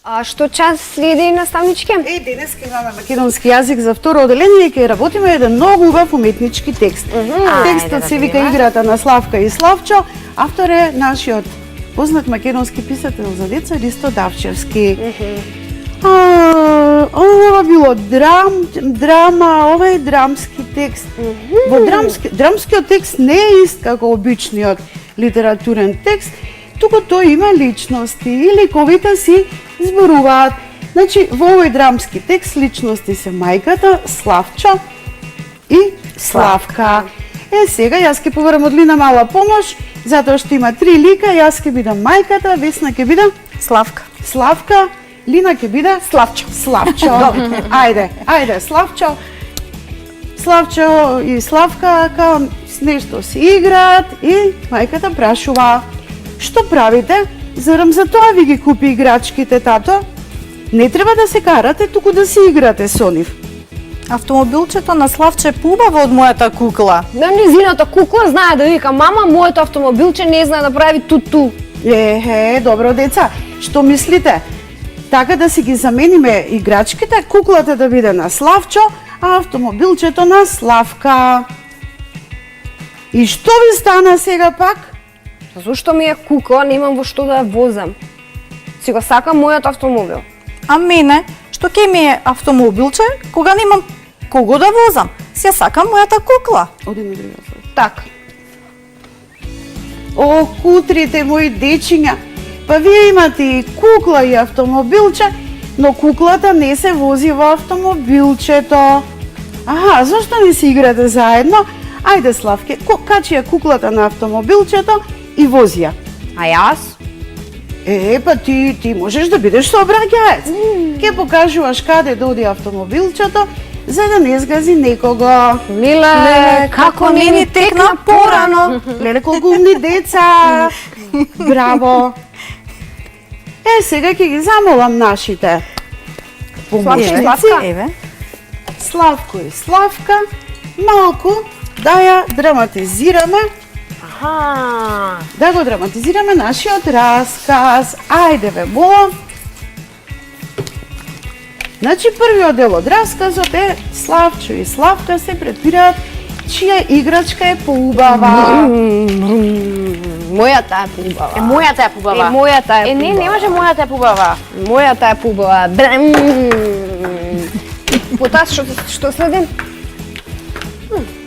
А што час следи наставничке? Денес имаме македонски јазик за второ оделение и ќе работиме еден многу убав уметнички текст. Текстот се вика Играта на Славка и Славчо, автор е нашиот познат македонски писател за деца Ристо Давчевски. Ова било драма, ова е драмски текст. Во драмскиот текст не е ист како обичниот литературен текст, туку тој има личности и ликовите си зборуваат. Значи, во овој драмски текст личности се мајката, Славчо и Славка. Сега јас ќе поверам од Лина мала помош, затоа што има три лика, јас ќе бидам мајката, Весна ќе биде Славка, Лина ќе биде Славчо. Ајде, Славчо и Славка као нешто си играат и мајката прашува: "Што правите? Зарем за тоа ви ги купи играчките, тато? Не треба да се карате, туку да си играте со нив." Автомобилчето на Славче е поубаво од мојата кукла. Да, низината кукла знае да вика: "Мама, моето автомобилче не знае да прави туту." Добро деца, што мислите? Така да си ги замениме играчките, куклата да биде на Славчо, а автомобилчето на Славка. И што ви стана сега пак? Зошто ми е кукла, немам во што да ја возам. Си го сакам мојот автомобил. А мене, што ќе ми е автомобилче, кога немам кого да возам? Си ја сакам мојата кукла. Одиме друга. Така. О, кутрите мои дечиња, па вие имате и кукла и автомобилче, но куклата не се вози во автомобилчето. Зошто не си играте заедно? Ајде, Славке, качи ја куклата на автомобилчето и вози ја. А јас? Па ти можеш да бидеш сообраќаец. Ке покажуваш каде да оди автомобилчето, за да не сгази некого. Леле, како не ни текна порано. Леле, колку умни деца. Браво. Сега ќе ги замолам нашите помощници. Славко и Славка, малку да ја драматизираме. Да го драматизираме нашиот расказ. Ајде ве молам. Значи, првиот дел од расказот е Славчо и Славка се препираат чија играчка е поубава. Мојата е поубава. Мојата е поубава. Мојата е не може мојата е поубава. Мојата е поубава. Потоа што следи?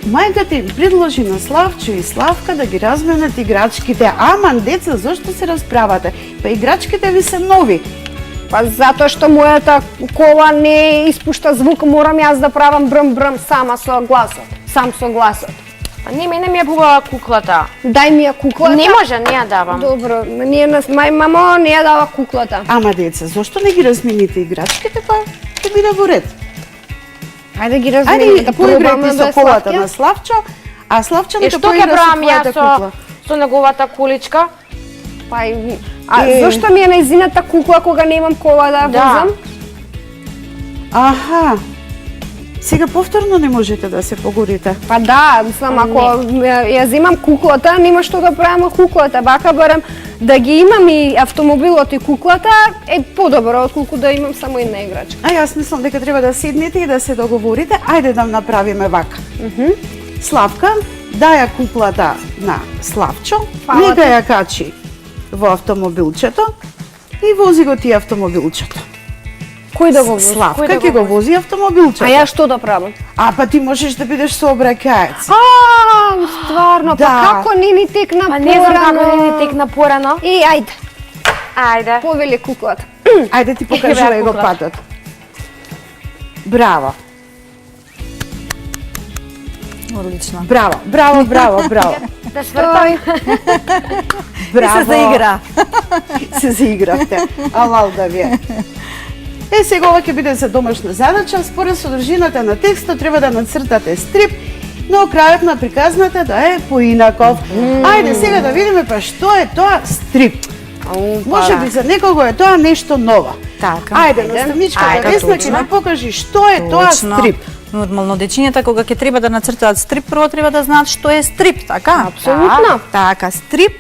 Мајката им предложи на Славчо и Славка да ги разменат играчките. Аман, деца, зошто се расправате? Па играчките ви се нови. Па затоа што мојата кола не испушта звук, морам јас да правам брм-брм сама со гласот. Сам со гласот. Па не, мене ми е поубава куклата. Дај ми ја куклата. Не може, не ја давам. Добро, мамо не ја дава куклата. Ама деца, зошто не ги размените играчките, па ќе биде во ред? Ајде ги размените, да поиграјте со колата на Славчо, а Славчо нека поигра со твојата кукла. Со неговата куличка. Зошто ми е нејзината кукла кога немам кола да возам? Сега повторно не можете да се погорите. Па да, мислам, ако ја земам куклата, нема што да правам куклата. Бака барам да ги имам и автомобилот и куклата е подобро отколку да имам само една играчка. Јас мислам дека треба да седнете и да се договорите. Ајде да направиме вака. Славка, даја куклата на Славчо, нека ја качи во автомобилчето и вози го ти автомобилчето. Кој да го вози? Славка ќе го вози автомобилчето. А ја што да правам? Па ти можеш да бидеш сообраќаец. Стварно, па како не ни текна порано? Не знам како не ни текна порано. И ајде. Ајде. Повели куклата. Ајде ти покажувај го патот. Браво. Одлично. Браво. Да свртам. Браво. Се заигра. Се заигравте. Алал да ви е. Сега ова ќе биде за домашна задача. Според содржината на текстот треба да нацртате стрип, но крајот на приказната да е поинаков. Ајде сега да видиме па што е тоа стрип. Може би за некого е тоа нешто ново. Така. Ајде, наставничката Весна ќе ни покажи што е тоа стрип. Нормално, дечињата кога ќе треба да нацртаат стрип, прво треба да знаат што е стрип, така? Апсолутно. Така, стрип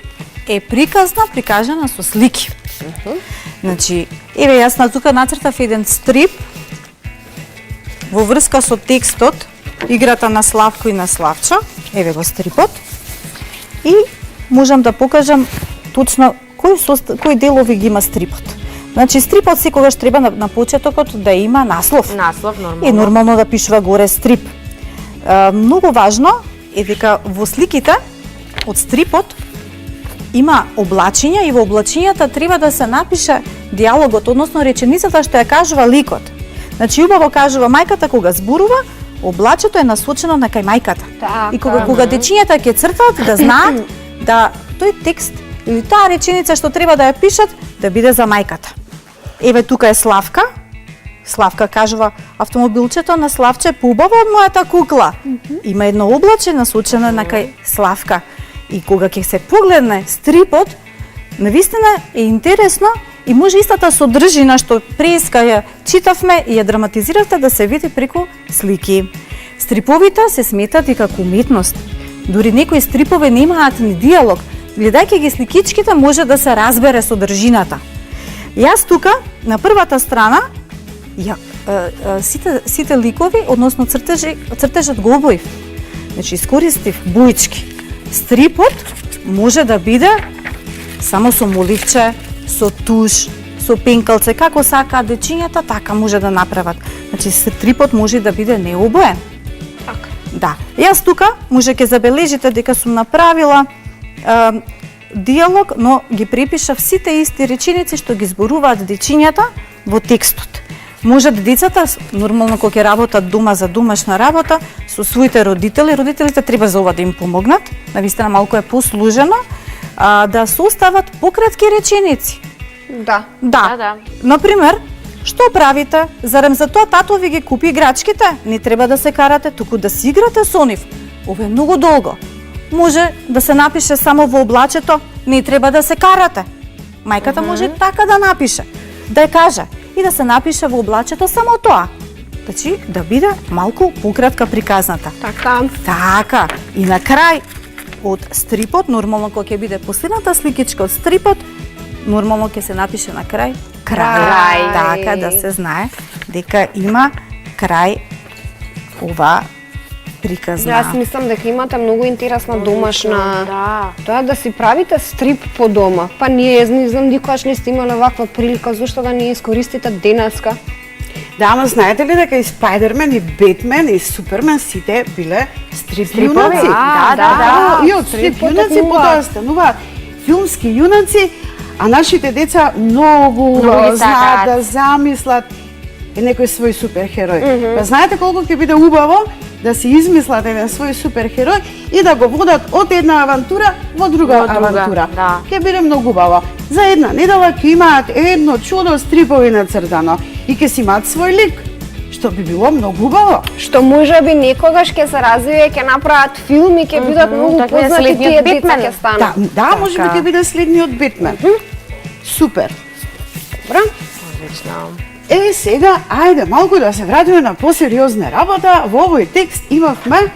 е приказна прикажана со слики. Значи, еве јас на тука нацртав еден стрип во врска со текстот, играта на Славко и на Славчо. Еве го стрипот. И можам да покажам точно кои делови ги има стрипот. Значи, стрипот секогаш треба на почетокот да има наслов. Наслов, нормално. И нормално да пишува горе стрип. Многу важно е дека во сликите од стрипот има облачиња и во облачињата треба да се напише диалогот, односно реченицата што ја кажува ликот. Значи, убаво кажува мајката кога зборува, облачето е насочено на кај мајката. Така. И кога дечињата ќе цртат, да знаат да тој текст или таа реченица што треба да ја пишат, да биде за мајката. Еве тука е Славка. Славка кажува, автомобилчето на Славче е поубаво од мојата кукла. Има едно облаче насочено на кај Славка. И кога ќе се погледне стрипот, навистина е интересно и може истата содржина што преска ја читавме и ја драматизиравте да се види преку слики. Стриповите се сметат и како уметност. Дури некои стрипове немаат ни диалог. Гледајќи ги сликичките може да се разбере содржината. Јас тука на првата страна сите ликови, односно цртежот го обоив. Значи искористив буички. Стрипот може да биде само со моливче, со туш, со пенкалце, како сакаат дечињата, така може да направат. Значи стрипот може да биде необоен. Така. Да. Јас тука може ќе забележите дека сум направила диалог, но ги препишав сите исти реченици што ги зборуваат дечињата во текстот. Може децата, нормално кога ќе работат дома за домашна работа, со своите родителите треба за ова да им помогнат, навистина малку е посложено, да состават пократки реченици. Да. Да. Например, што правите? Зарем за тоа тато ви ги купи играчките? Не треба да се карате, туку да си играте со нив. Ова е многу долго. Може да се напише само во облачето, не треба да се карате. Мајката може така да напише, да ја каже и да се напише во облачето само тоа. Значи, да биде малку пократка приказната. Така. И на крај од стрипот, нормално кога ќе биде последната сликичка од стрипот, нормално ќе се напише на крај крај. Така да се знае дека има крај ова приказна. Јас мислам дека имате многу интересна домашна. Да. Тоа да си правите стрип по дома. Па ние, не знам, никогаш не сте имале ваква прилика, зашто да не искористите денеска? Да, ама знаете ли дека и Спајдермен, и Бетмен, и Супермен сите биле стрип јунаци? Да. И од стрип јунаци потоа стануваат филмски јунаци, а нашите деца многу ги знаат сакаат да замислат некој свој суперхерој. Па знаете колку ќе биде убаво да си измислат еден свој суперхерој и да го водат од една авантура во друга авантура. Да. Ќе биде многу убаво. За една недела ќе имаат едно чудо стрипови нацртано и ќе си имаат свој лик, што би било многу убаво. Што може би некогаш ќе се развие, ќе направат филм и ќе бидат многу така е познати следниот тие деца Бетмен. ќе станат. Да, може би ќе биде следниот Бетмен. Супер. Добра? Одлично. Сега, ајде малку да се вратиме на посериозна работа. Во овој текст имавме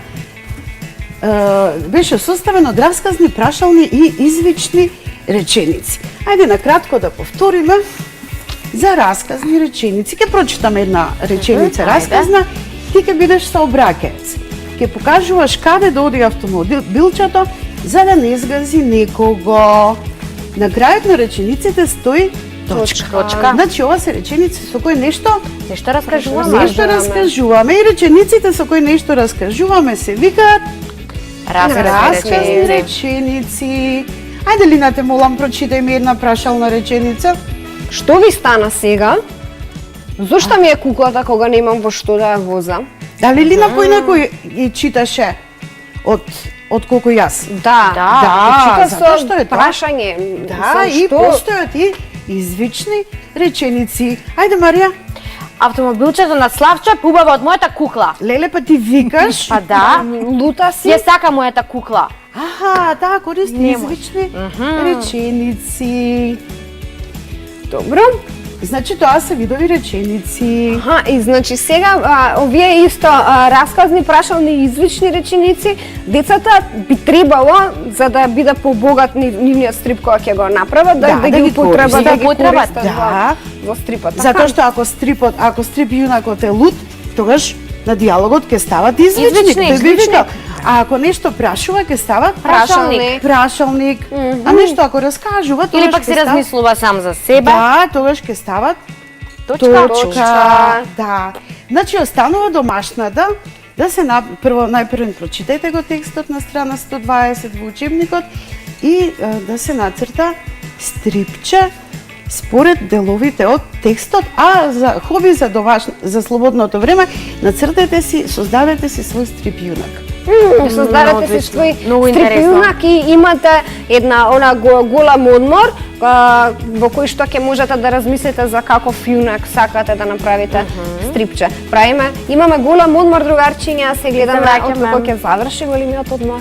беше составен од расказни, прашални и извични реченици. Ајде накратко да повториме за расказни реченици. Ќе прочитаме една реченица расказна, ти ќе бидеш сообраќаец. Ќе покажуваш каде да оди автомобилчето за да не згази некого. На крајот на речениците стои точка. Значи ова се реченици со кои нешто раскажуваме и речениците со кои нешто раскажуваме се викаат расказни реченици. Ајде Лина, те молам, прочитај ми една прашална реченица. Што ви стана сега? Зошто ми е куклата кога немам во што да ја возам? Дали Лина поинаку ги читаше од колку јас? Да, чита затоа што е со прашање. Да, и постојат и извични реченици. Ајде Марија. Автомобилчето на Славчо е поубаво од мојата кукла. Леле, па ти викаш. Па да. Лута си. Ја сака мојата кукла. Аха, да, користи извични реченици. Добро. Значи тоа се видови реченици. Аха, и значи сега овие исто расказни, прашални, извични реченици, децата би требало, за да биде побогат нивниот стрип кога ќе го направат, да ги употребат, да ги користат во стрипот. Затоа што ако стрип јунакот е луд, тогаш на диалогот ќе стават извичник. А ако нешто прашува, ќе стават прашалник. А нешто ако раскажува, тогаш Или пак се размислува сам за себе. Да, тогаш ќе стават точка. Да. Значи останува домашната да се најпрво прочитајте го текстот на страна 120 во учебникот и да се нацрта стрипче според деловите од текстот, а за хоби за слободното време нацртајте си, создадете си свој стрип јунак. Создадете си свој стрип јунак и имате една голем одмор во кој што ќе можете да размислите за каков јунак сакате да направите стрипче. Имаме голем одмор, другарчиња, се гледаме откако ќе заврши големиот одмор.